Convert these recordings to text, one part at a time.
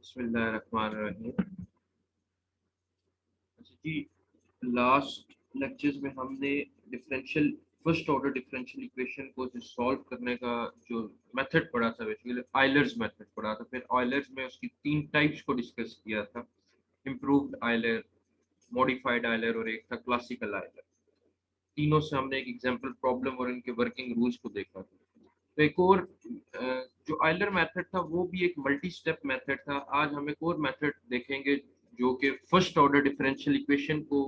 बिस्मिल्लाहिर्रहमानिर्रहीम। अच्छा जी, last lectures में हमने differential first order differential equation को जो सॉल्व करने का जो मेथड पढ़ा था, बेसिकली आयलर्स मेथड पढ़ा था। फिर आयलर्स में उसकी तीन टाइप्स को डिस्कस किया था, इम्प्रूव्ड आयलर, मॉडिफाइड आयलर और एक था क्लासिकल आयलर। तीनों से हमने एक एग्जांपल प्रॉब्लम और इनके वर्किंग रूल्स को देखा था। तो एक और जो आयलर मेथड था वो भी एक मल्टी स्टेप मेथड था। आज हम एक और मेथड देखेंगे जो कि फर्स्ट ऑर्डर डिफरेंशियल इक्वेशन को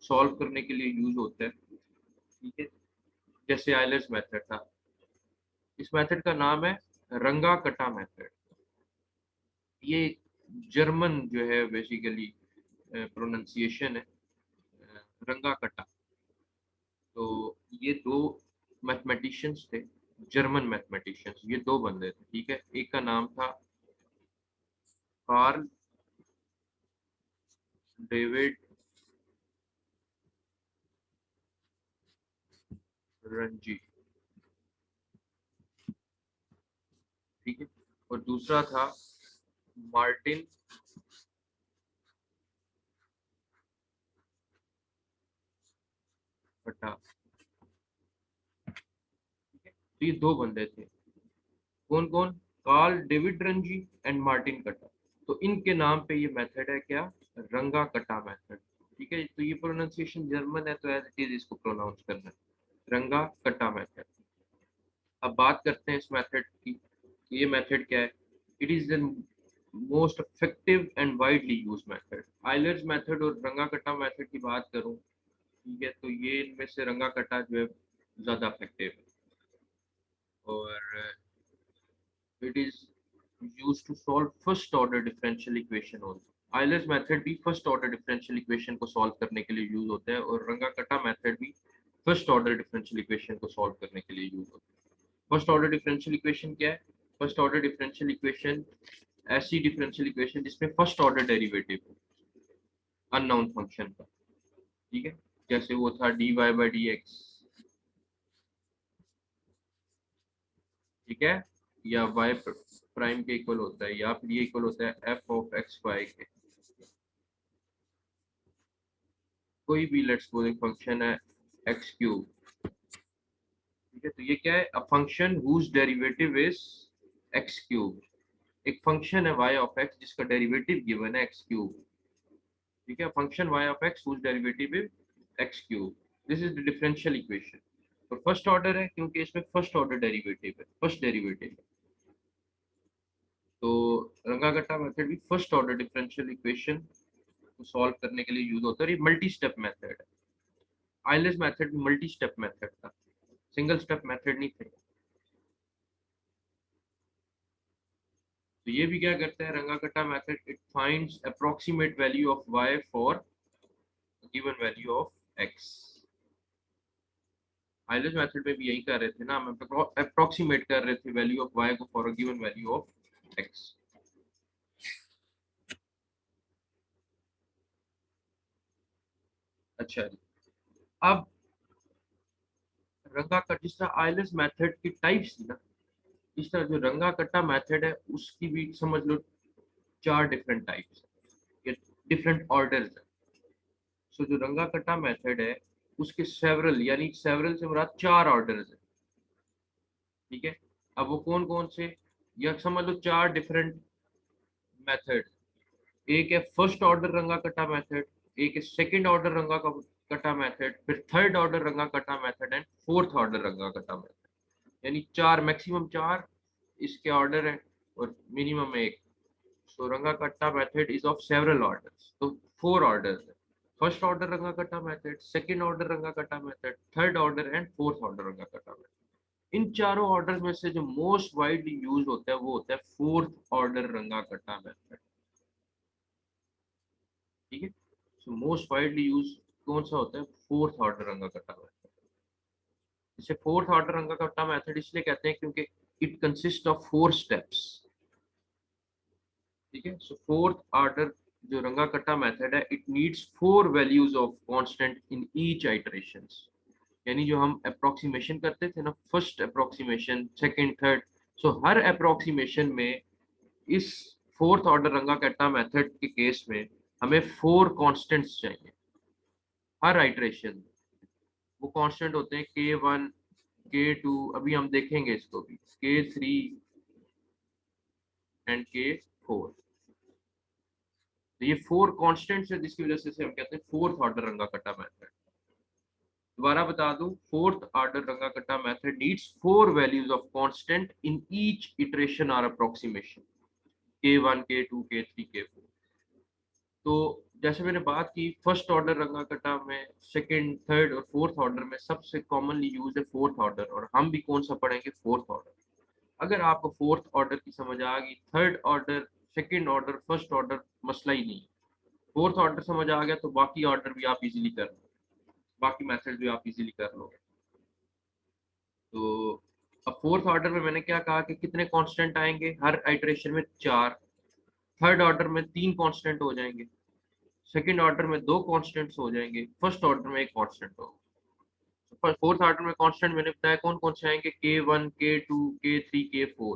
सॉल्व करने के लिए यूज होता है। ठीक है, जैसे आयलर्स मेथड था, इस मेथड का नाम है रंगा कटा मेथड। ये जर्मन जो है बेसिकली प्रोनाउंसिएशन है, रंगा कटा। तो ये दो मैथमेटिशियंस थे, जर्मन मैथमेटिशियंस। ये दो बंदे थे, ठीक है। एक का नाम था कार्ल डेविड रंजी, ठीक है। और दूसरा था मार्टिन कटा। तो ये दो बंदे थे, कौन कौन? Carl David Runge and Martin Kutta. तो इनके नाम पे ये मेथड है क्या? रंगा कटा मेथड। ठीक है, तो ये प्रोनाउंसिएशन जर्मन है तो एज इट इज इसको प्रोनाउंस करना है, रंगा कटा मेथड। अब बात करते हैं इस मेथड की, ये मेथड क्या है। It is the most effective and widely use method. Euler's method और रंगा कटा मेथड की बात करूं, ठीक है, तो ये इनमें से रंगा कटा जो है ज्यादा इफेक्टिव है। और it is used to solve first order differential equation also. Euler's method भी फर्स्ट ऑर्डर डिफरेंशियल इक्वेशन को सॉल्व करने के लिए यूज होता है, और रंगा कटा मेथड भी फर्स्ट ऑर्डर डिफरेंशियल इक्वेशन को सॉल्व करने के लिए यूज होता है। फर्स्ट ऑर्डर डिफरेंशियल इक्वेशन क्या है? फर्स्ट ऑर्डर डिफरेंशियल इक्वेशन ऐसी डिफरेंशियल इक्वेशन जिसमें फर्स्ट ऑर्डर डेरिवेटिव हो अननोन फंक्शन का, ठीक है। जैसे वो था dy बाई डी एक्स, ठीक है, या y प्राइम के इक्वल होता है, या फिर ये इक्वल होता है F of x y k. कोई भी लेट्स सपोज एक फंक्शन है एक्स क्यूब, ठीक है। तो ये क्या है? A function whose derivative is x cube. एक फंक्शन है y ऑफ एक्स जिसका डेरिवेटिव गिवन है एक्स क्यूब, ठीक है। Function y of x whose derivative is x cube, this is the differential equation. तो फर्स्ट ऑर्डर है क्योंकि इसमें फर्स्ट ऑर्डर डेरिवेटिव है, फर्स्ट डेरिवेटिव है। तो रंगागट्टा मेथड भी फर्स्ट ऑर्डर डिफरेंशियल इक्वेशन को सॉल्व करने के लिए यूज होता है, और ये मल्टी स्टेप मेथड है। आइलर्स मेथड भी मल्टी स्टेप मेथड था, सिंगल स्टेप मेथड नहीं थे। तो ये भी क्या करता है Runge Kutta method? It finds approximate value of y for given value of x। Euler's method में भी यही कर रहे थे ना, हम अप्रोक्सीमेट कर रहे थे वैल्यू ऑफ y को for given value of x। अच्छा जी, अब रंगाकट जिस तरह आइलर्स मेथड की टाइप्स थी ना, इस तरह जो रंगाकट्टा मेथड है उसकी भी समझ लो चार डिफरेंट टाइप्स है, डिफरेंट ऑर्डर्स है। सो जो रंगाकट्टा मेथड है उसके सेवरल, यानी सेवरल से मुराद चार ऑर्डर्स है, ठीक है। अब वो कौन कौन से, या समझ लो चार डिफरेंट मेथड। एक है फर्स्ट ऑर्डर रंगा कटा मेथड, एक है सेकंड ऑर्डर रंगा कटा मेथड, फिर थर्ड ऑर्डर रंगा कटा मेथड एंड फोर्थ ऑर्डर रंगा कटा मेथड। यानी चार, मैक्सिमम चार इसके ऑर्डर है और मिनिमम एक। सो रंगा कट्टा method is of several orders, तो फोर ऑर्डर्स है। फर्स्ट ऑर्डर रंगा कट्टा मेथड, सेकंड ऑर्डर रंगा कट्टा method, third order and fourth order रंगा कट्टा मेथड। इन चारों ऑर्डर में से जो मोस्ट वाइडली यूज होता है वो होता है फोर्थ ऑर्डर रंगा कट्टा मेथड, ठीक है। सो मोस्ट वाइडली यूज कौन सा होता है? फोर्थ ऑर्डर रंगा कट्टा मेथड। इसे फोर्थ ऑर्डर रंगा कट्टा मेथड इसलिए कहते हैं क्योंकि it consist of four steps, ठीक है। सो फोर्थ ऑर्डर जो रंगा कट्टा मेथड है, it needs four values of constant in each iterations. यानी जो हम अप्रोक्सीमेशन करते थे ना, फर्स्ट अप्रोक्सीमेशन, सेकंड, थर्ड, सो हर अप्रोक्सीमेशन में इस फोर्थ ऑर्डर रंगा कट्टा मेथड के केस में हमें 4 कांस्टेंट्स चाहिए हर आइटरेशन। वो कांस्टेंट होते हैं K1, K2, अभी हम देखेंगे इसको भी, K3 एंड K4। तो ये 4 कांस्टेंट्स है जिसकी वजह से हम कहते हैं फोर्थ ऑर्डर रंगा कट्टा मेथड। दोबारा बता दूं, फोर्थ ऑर्डर रंगा कट्टा method needs 4 values of constant in each iteration और approximation, K1, K2, K3, K4। तो जैसे मैंने बात की फर्स्ट ऑर्डर रंगा कट्टा में, सेकंड, थर्ड और फोर्थ ऑर्डर में सबसे कॉमनली यूज है फोर्थ ऑर्डर, और हम भी कौन सा पढ़ेंगे, फोर्थ ऑर्डर। अगर आपको फोर्थ ऑर्डर की समझ आ गई, third order, second order, first order मसला ही नहीं। फोर्थ ऑर्डर समझ आ गया तो बाकी ऑर्डर भी आप इजीली कर लो, बाकी मेथड भी आप इजीली कर लो। तो अब फोर्थ ऑर्डर में मैंने क्या कहा कि कितने कांस्टेंट आएंगे हर आइटरेशन में, 4। थर्ड ऑर्डर में 3 कांस्टेंट हो जाएंगे, सेकंड ऑर्डर में 2 कांस्टेंट्स हो जाएंगे, फर्स्ट ऑर्डर में 1 कांस्टेंट होगा। फोर्थ ऑर्डर में कांस्टेंट मैंने बताया कौन कौन से आएंगे, K1, K2, K3, K4।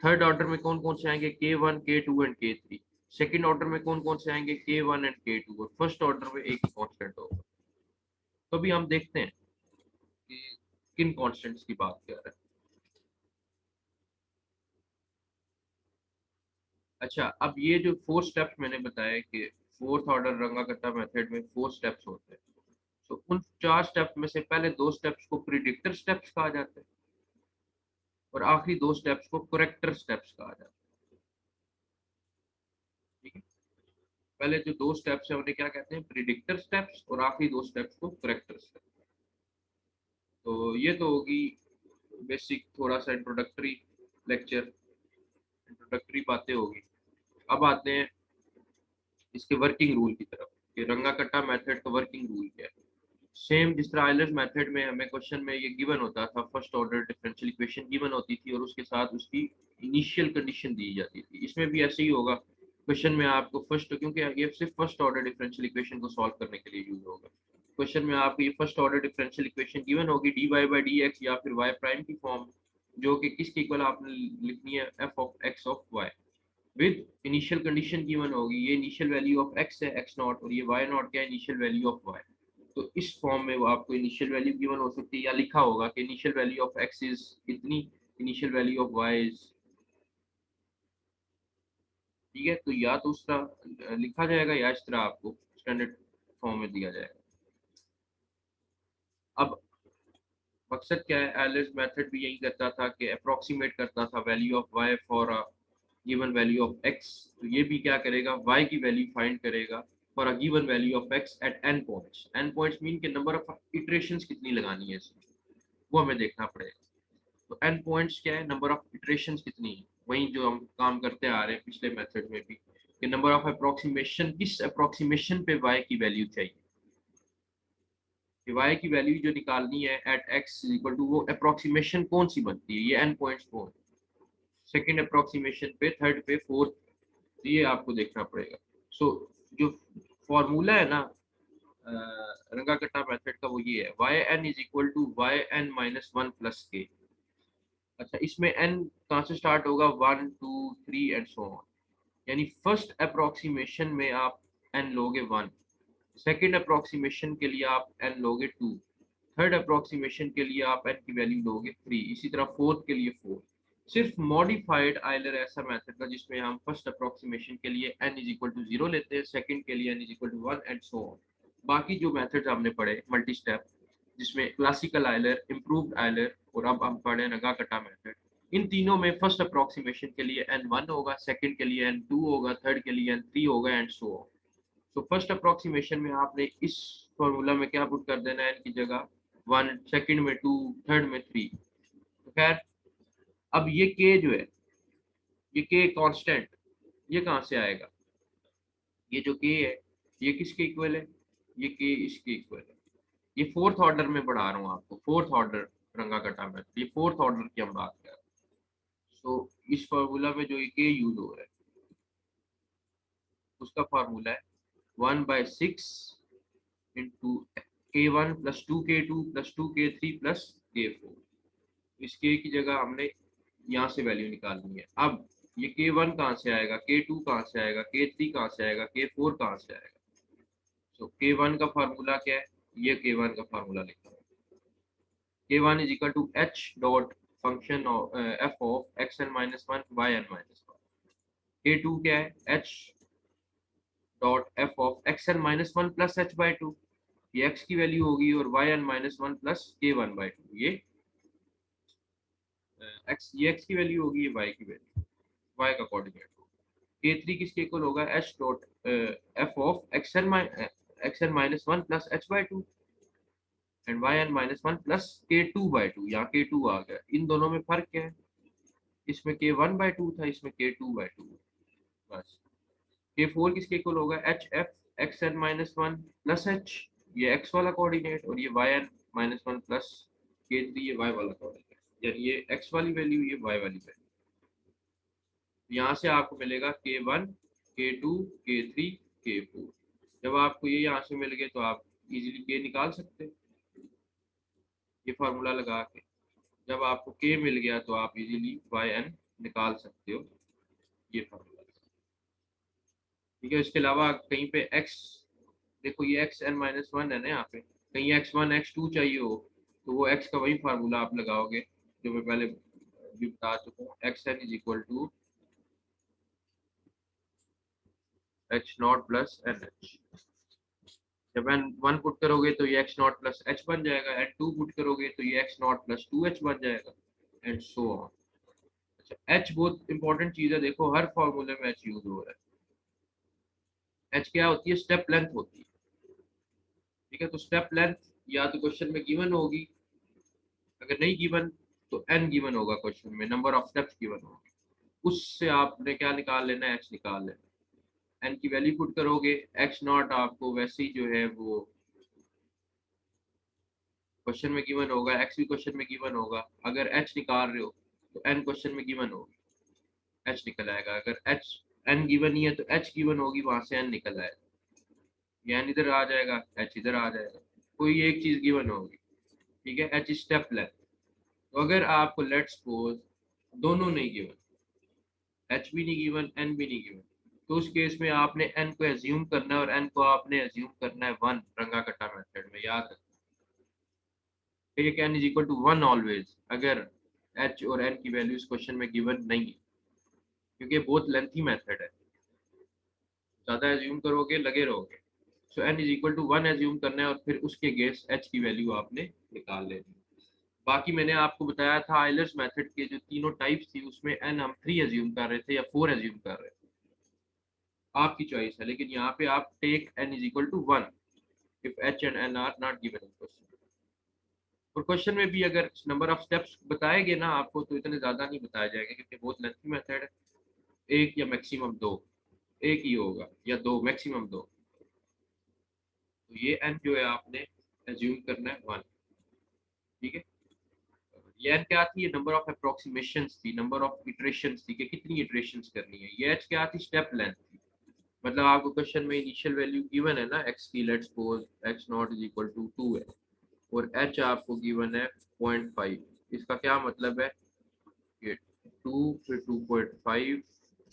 Third order में कौन कौन से आएंगे, K1, K2 and K3। Second order में कौन कौन से आएंगे, K1 एंड K2। और फर्स्ट ऑर्डर में एक ही कांस्टेंट होगा। तो अभी हम देखते हैं कि किन कांस्टेंट्स की बात कर रहे हैं। अच्छा, अब ये जो 4 स्टेप्स मैंने बताया कि फोर्थ ऑर्डर रंगाकट्टा मेथड में 4 स्टेप्स होते हैं, तो उन 4 स्टेप में से पहले 2 स्टेप्स को प्रिडिक्टर स्टेप्स कहा जाता है और आखिरी 2 स्टेप्स को करेक्टर स्टेप्स कहा जाता है। ठीक है, पहले जो 2 स्टेप्स है उन्हें क्या कहते हैं, प्रिडिक्टर स्टेप्स, और आखिरी 2 स्टेप्स को करेक्टर स्टेप्स। तो ये तो होगी बेसिक, थोड़ा सा इंट्रोडक्टरी लेक्चर, इंट्रोडक्टरी बातें होगी। अब आते हैं इसके वर्किंग रूल की तरफ कि रंगाकट्टा मेथड का वर्किंग रूल क्या है। सेम जिस तरह आइलर्स मेथड में हमें क्वेश्चन में ये गिवन होता था, first order differential equation given होती थी और उसके साथ उसकी इनिशियल कंडीशन दी जाती थी। इसमें भी ऐसे ही होगा, क्वेश्चन में आपको फर्स्ट, क्योंकि ये सिर्फ फर्स्ट ऑर्डर डिफरेंशियल इक्वेशन को सॉल्व करने के लिए यूज होगा। क्वेश्चन में आपको ये first order differential equation given होगी dy/dx या फिर y प्राइम की फॉर्म, जो कि किसके इक्वल आपने लिखनी है, f of x of y, with initial condition given होगी। ये इनिशियल वैल्यू ऑफ x है, x नॉट, और ये y नॉट क्या है, इनिशियल वैल्यू ऑफ y। तो इस फॉर्म में वो आपको इनिशियल वैल्यू गिवन हो सकती है, या लिखा होगा कि initial value of x is इतनी, initial value of y is, ठीक है। तो या तो उस तरह लिखा जाएगा या इस तरह आपको स्टैंडर्ड फॉर्म में दिया जाएगा। अब मकसद क्या है, एलिस मेथड भी यही करता था कि अप्रोक्सीमेट करता था value of y for a given value of x। तो ये भी क्या करेगा, y की वैल्यू फाइंड करेगा for a given value of x at n points. n points mean के नंबर ऑफ इटरेशंस कितनी लगानी है इसमें, वो हमें देखना पड़ेगा। तो n पॉइंट्स क्या है, नंबर ऑफ इटरेशंस कितनी है, वही जो हम काम करते आ रहे हैं पिछले मेथड में भी, कि नंबर ऑफ अप्रोक्सीमेशन, किस अप्रोक्सीमेशन पे y की वैल्यू चाहिए, कि y की वैल्यू जो निकालनी है एट x इक्वल टू, वो अप्रोक्सीमेशन कौन सी बनती है, ये n पॉइंट्स कौन, सेकंड अप्रोक्सीमेशन पे, थर्ड पे, फोर्थ, तो ये आपको देखना पड़ेगा। सो जो फॉर्मूला है ना रंगाकट्टा मेथड का, वो ये है, y n is equal to y n minus one plus k. अच्छा, इसमें एन कहाँ से स्टार्ट होगा, 1, 2, 3 एंड सो ऑन। यानी फर्स्ट अप्रोक्सीमेशन में आप एन लोगे 1, सेकंड अप्रोक्सीमेशन के लिए आप एन लोगे 2, थर्ड अप्रोक्सीमेशन के लिए आप एन की वैल्यू लोगे 3, इसी तरह फोर्थ के लिए 4। सिर्फ मॉडिफाइड आइलर ऐसा मेथड था जिसमें हम फर्स्ट अप्रोक्सीमेशन के लिए n इज इक्वल टू 0 लेते हैं, सेकंड के लिए n is equal to 1 and so on. बाकी जो मेथड्स हमने पढ़े मल्टी स्टेप, जिसमें क्लासिकल आइलर, इम्प्रूव्ड आइलर, और अब हम पढ़े नगाकटा मेथड, इन तीनों में फर्स्ट अप्रोक्सीमेशन के लिए n1 होगा, सेकंड के लिए n2 होगा, थर्ड के लिए n3 होगा एंड सो ऑन। तो फर्स्ट अप्रोक्सीमेशन में आपने इस फॉर्मूला में क्या पुट कर देना है, n की जगह 1, सेकंड में 2, थर्ड में 3। तो खैर, अब ये k जो है, ये k कांस्टेंट, ये कहाँ से आएगा, ये जो k है ये किसके इक्वल है, ये k इसके इक्वल है। ये फोर्थ ऑर्डर में पढ़ा रहा हूँ आपको, फोर्थ ऑर्डर रंगाकटा में, ये फोर्थ ऑर्डर की हम बात कर रहे हैं। सो इस फॉर्मूला में जो ये k यूज हो रहा है, उसका फार्मूला है 1/6 into K1 plus 2K2 plus 2K3 plus K4। इस k की जगह हमने यहाँ से वैल्यू निकालनी है। अब ये K1 कहाँ से आएगा, K2 कहाँ से आएगा, K3 कहाँ से आएगा, K4 कहाँ से आएगा। तो K1 का फार्मूला क्या है, ये K1 का फार्मूला लिखा है, K1 is equal to h dot function f of x n minus one y n minus one. K2 क्या है, h dot f of x n minus one plus h by two, ये x की value होगी, और y n minus one plus K1 by two, ये x की value होगी, ये y की वैल्यू, y का कोऑर्डिनेट होगा। K3 किसके इक्वल होगा, h dot f of x n minus one plus h by two and y n minus one plus K2 by two, यहाँ K2 आ गया। इन दोनों में फर्क क्या है, इसमें K1 बाई टू था, इसमें K2 बाई टू, बस। K4 किसके इक्वल होगा, h f x n minus one plus h, ये x वाला कोऑर्डिनेट, और ये y n minus one plus K3, ये y वाला कोऑर्डिनेट, यानी ये x वाली वैल्यू, ये y वाली वैल्यू। यहाँ से आपको मिलेगा K1, K2, K3, K4। जब आपको ये यहाँ से मिल गए तो आप इजीली K निकाल सकते हैं, ये फार्मूला लगा के। जब आपको K मिल गया तो आप इजीली yn निकाल सकते हो, ये फार्मूला। ठीक है, इसके अलावा कहीं पे x, देखो ये एक्स एन माइनस वन है ना, यहाँ पे कहीं x1 x2 चाहिए हो तो वो x का वही फार्मूला आप लगाओगे जो मैं पहले भी बता चुका हूँ, x n is equal to h naught plus n h. जब एन वन पुट करोगे तो ये एक्स नॉट प्लस एच बन जाएगा, एन टू पुट करोगे तो ये x not plus two H बन जाएगा, एंड सो ऑन। अच्छा, एच बहुत इंपॉर्टेंट चीज है, देखो हर फॉर्मूले में एच यूज हो रहा है। एच क्या होती है, स्टेप लेंथ होती है। ठीक है, तो स्टेप लेंथ या तो क्वेश्चन में गिवन होगी, अगर नहीं गिवन तो एन गिवन होगा क्वेश्चन में, नंबर ऑफ स्टेप्स गिवन होगी, उससे आपने क्या निकाल लेना है, एक्स निकाल लेना। एन की वैल्यू पुट करोगे, एक्स नॉट आपको वैसे ही जो है वो क्वेश्चन में गिवन होगा, एक्स भी क्वेश्चन में गिवन होगा। अगर एच निकाल रहे हो तो एन क्वेश्चन में गिवन होगी, एच निकल आएगा। अगर एच एन गिवन ही है तो एच गिवन होगी, वहां से एन निकल आएगा, ये एन इधर आ जाएगा, एच इधर आ जाएगा, कोई एक चीज गिवन होगी। ठीक है, एच स्टेप लेंथ। तो अगर आपको लेट्स सपोज दोनों नहीं गिवन, एच भी नहीं गिवन, एन भी नहीं गिवन, तो उस केस में आपने एन को एज्यूम करना है, और एन को आपने एज्यूम करना है वन, रंगा कटा मेथड में, याद रखिए n is equal to one always, अगर एच और एन की वैल्यूज क्वेश्चन में गिवन नहीं है, क्योंकि बहुत लेंथी मेथड है, ज्यादा एज्यूम करोगे लगे रहोगे। So n is equal to one assume करना है, और फिर उसके अगेंस्ट एच की वैल्यू आपने निकाल लेनी है। बाकी मैंने आपको बताया था आइलर्स मेथड के जो तीनों टाइप्स थी, उसमें एन हम थ्री एज्यूम कर रहे थे या फोर एज्यूम कर रहे थे, आपकी चॉइस है। लेकिन यहाँ पे आप take n is equal to one if h and n are not given in question. और क्वेश्चन में भी अगर नंबर ऑफ स्टेप्स बताए गए ना आपको, तो इतने ज्यादा नहीं बताया जाएगा, क्योंकि बहुत लेंथी मेथड है। एक या मैक्सिमम दो, एक ही होगा या दो, मैक्सिमम दो। तो ये n जो है आपने एज्यूम करना है वन। ठीक है, ये n क्या थी, ये नंबर ऑफ अप्रोक्सीमेशंस थी, नंबर ऑफ इटरेशंस थी कि कितनी इटरेशंस करनी है। ये h क्या थी, स्टेप लेंथ थी। मतलब आपको क्वेश्चन में इनिशियल वैल्यू गिवन है ना x की, let's suppose x naught is equal to 2 है, और h आपको गिवन है 0.5। इसका क्या मतलब है, ये 2 फिर 2.5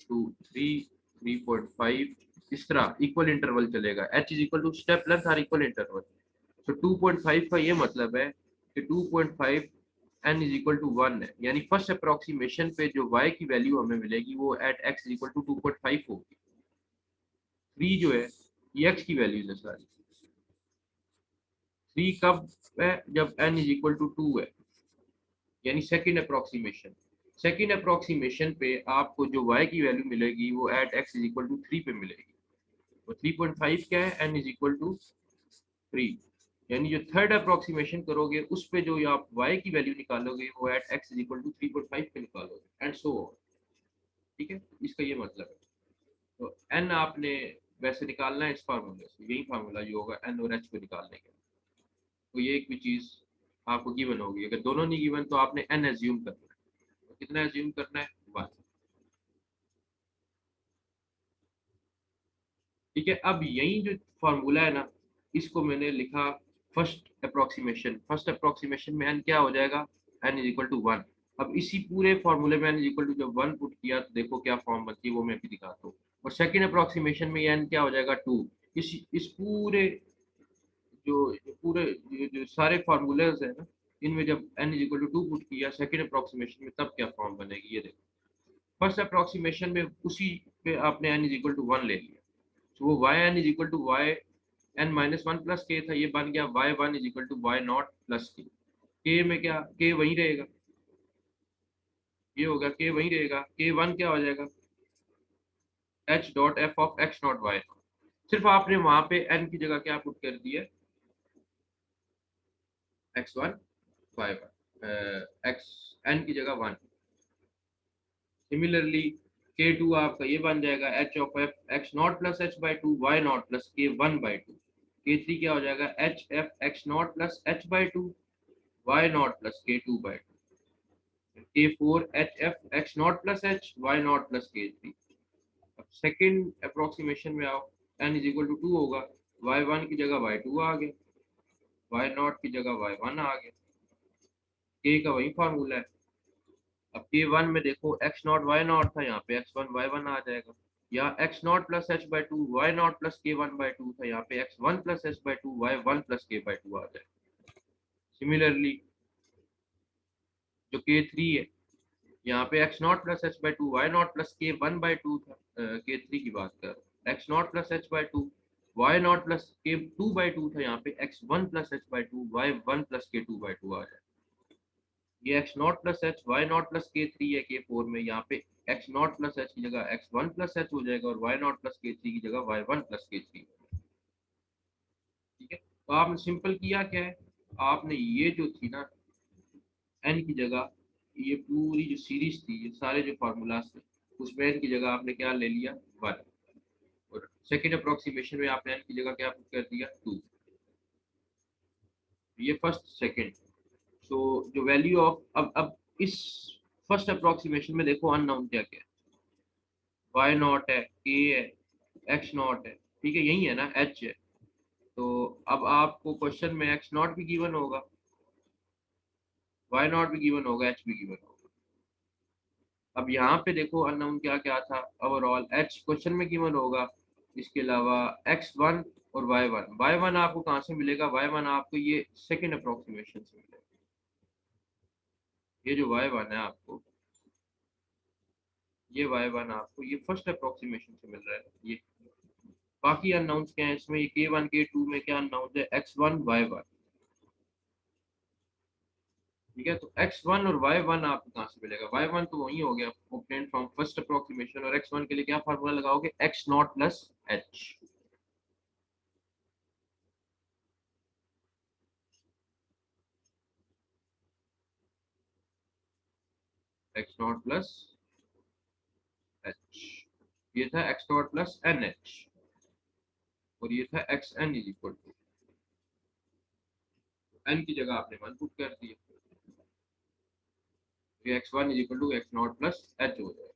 2 3 3.5, इस तरह इक्वल इंटरवल चलेगा। h is equal to step length और इक्वल इंटरवल। तो 2.5 का ये मतलब है कि 2.5 n is equal to one है, यानी फर्स्ट अप्रोक्सीमेशन पे जो y की वैल्यू हमें मिलेगी वो at x is equal to 2.5 होगी। 3 जो है ये x की वैल्यूज है सारी। 3 कब है, जब n इज इक्वल टू 2 है, यानी सेकंड अप्रोक्सीमेशन। सेकंड अप्रोक्सीमेशन पे आपको जो y की वैल्यू मिलेगी वो at x is equal to 3 पे मिलेगी। तो 3.5 क्या है, n इज इक्वल टू 3, यानी जो थर्ड अप्रोक्सीमेशन करोगे उस पे जो आप y की वैल्यू निकालोगे वो at x is equal to 3.5 पे निकालोगे, एंड सो ऑन। ठीक है, इसका ये मतलब है। तो n आपने वैसे निकालना है इस फार्मूले से, यही फार्मूला जो होगा n और h को निकालने के। तो ये एक भी चीज आपको गिवन होगी, अगर दोनों नहीं गिवन तो आपने n एज्यूम करना है। तो कितना एज्यूम करना है, वन। ठीक है, अब यही जो फार्मूला है ना, इसको मैंने लिखा फर्स्ट अप्रोक्सीमेशन। फर्स्ट अप्रोक्सीमेशन में n क्या हो जाएगा, n is equal to one. अब इसी पूरे फॉर्मूले में n इक्वल टू जब 1 पुट किया तो देखो क्या फॉर्म बनती है, वो मैं भी दिखाता हूँ। और सेकंड अप्रोक्सीमेशन में n क्या हो जाएगा 2। इस पूरे जो पूरे जो सारे फार्मूलेज है ना, इनमें जब n इक्वल टू 2 पुट किया सेकंड अप्रोक्सीमेशन में, तब क्या फॉर्म बनेगी ये देखो। फर्स्ट अप्रोक्सीमेशन में उसी पे आपने n इक्वल टू 1 ले लिया, तो वो y n is equal to y n minus one plus k था, ये बन गया y one is equal to y naught plus k में क्या k वही रहेगा, ये होगा k वही रहेगा, k वन क्या हो जाएगा h dot f of x not y not. सिर्फ आपने वहां पे n की जगह क्या पुट कर दिया, x one y one, x n की जगह 1। सिमिलरली के टू आपका ये बन जाएगा h of f x not plus h by two y naught plus k one by two. K three क्या हो जाएगा h f x not plus h by two y naught plus k two by two. K four h f x not plus h y naught plus k three. अब second approximation में आओ, n is equal to two होगा, y one की जगह Y to आ गया, why not की जगह Y one आ गया, के का वही फार्मूला है। अब के वन में देखो एक्स नॉट वाई नॉट था, यहाँ पे एक्स वन वाई वन आ जाएगा। यहाँ x not plus h by two y naught plus k one by two था, यहाँ पे x one plus h by two y one plus k by two आ जाएगा। सिमिलरली जो के थ्री है, यहाँ पे x not plus h by two y naught plus k one by two था, के थ्री की बात कर, x not plus h by two y naught plus k two by two था, यहाँ पे x one plus h by two y one plus k two by two आ जाएगा। ये x not plus h y naught plus k three है k four में, यहाँ पे एक्स नॉट प्लस एच की जगह एक्स वन प्लस एच हो जाएगा और Y naught plus k three की जगह Y one plus k three. ठीक है, तो आपने सिंपल किया क्या है, आपने ये जो थी ना एन की जगह, ये पूरी जो सीरीज थी, ये सारे जो फार्मूलाज थे, उसमें एन की जगह आपने क्या ले लिया 1, और सेकेंड अप्रोक्सीमेशन में आपने एन की जगह क्या पुट कर दिया 2। ये फर्स्ट सेकेंड। सो जो वैल्यू ऑफ अब इस फर्स्ट अप्रोक्सीमेशन में देखो अननोन क्या क्या है, वाई नॉट है, के है, एक्स नॉट है, ठीक है यही है ना, एच है। तो अब आपको क्वेश्चन में एक्स नॉट भी गिवन होगा, वाई नॉट भी गिवन होगा, एच भी गिवन होगा। अब यहाँ पे देखो अननोन क्या क्या था, ओवरऑल एच क्वेश्चन में गिवन होगा, इसके अलावा एक्स वन और वाई वन। वाई वन आपको कहाँ से मिलेगा, वाई वन आपको ये सेकेंड अप्रोक्सीमेशन से मिलेगा, ये जो वाई वन है आपको, ये वाई वन आपको ये फर्स्ट अप्रोक्सीमेशन से मिल रहा है ये। बाकी अननाउंस क्या है इसमें, ये के वन के टू में क्या अननाउंस है, एक्स वन वाई वन। ठीक है, तो एक्स वन और वाई वन आपको कहाँ से मिलेगा, वाई वन तो वही हो गया ऑब्टेन्ड फ्रॉम फर्स्ट अप्रोक्सीमेशन, और एक्स वन के लिए क्या फार्मूला लगाओगे, x not plus h, x not plus h. ये था x not plus n h, और ये था x n is equal to, n की जगह आपने वन पुट कर दिया, ये x one is equal to x not plus h हो जाएगा।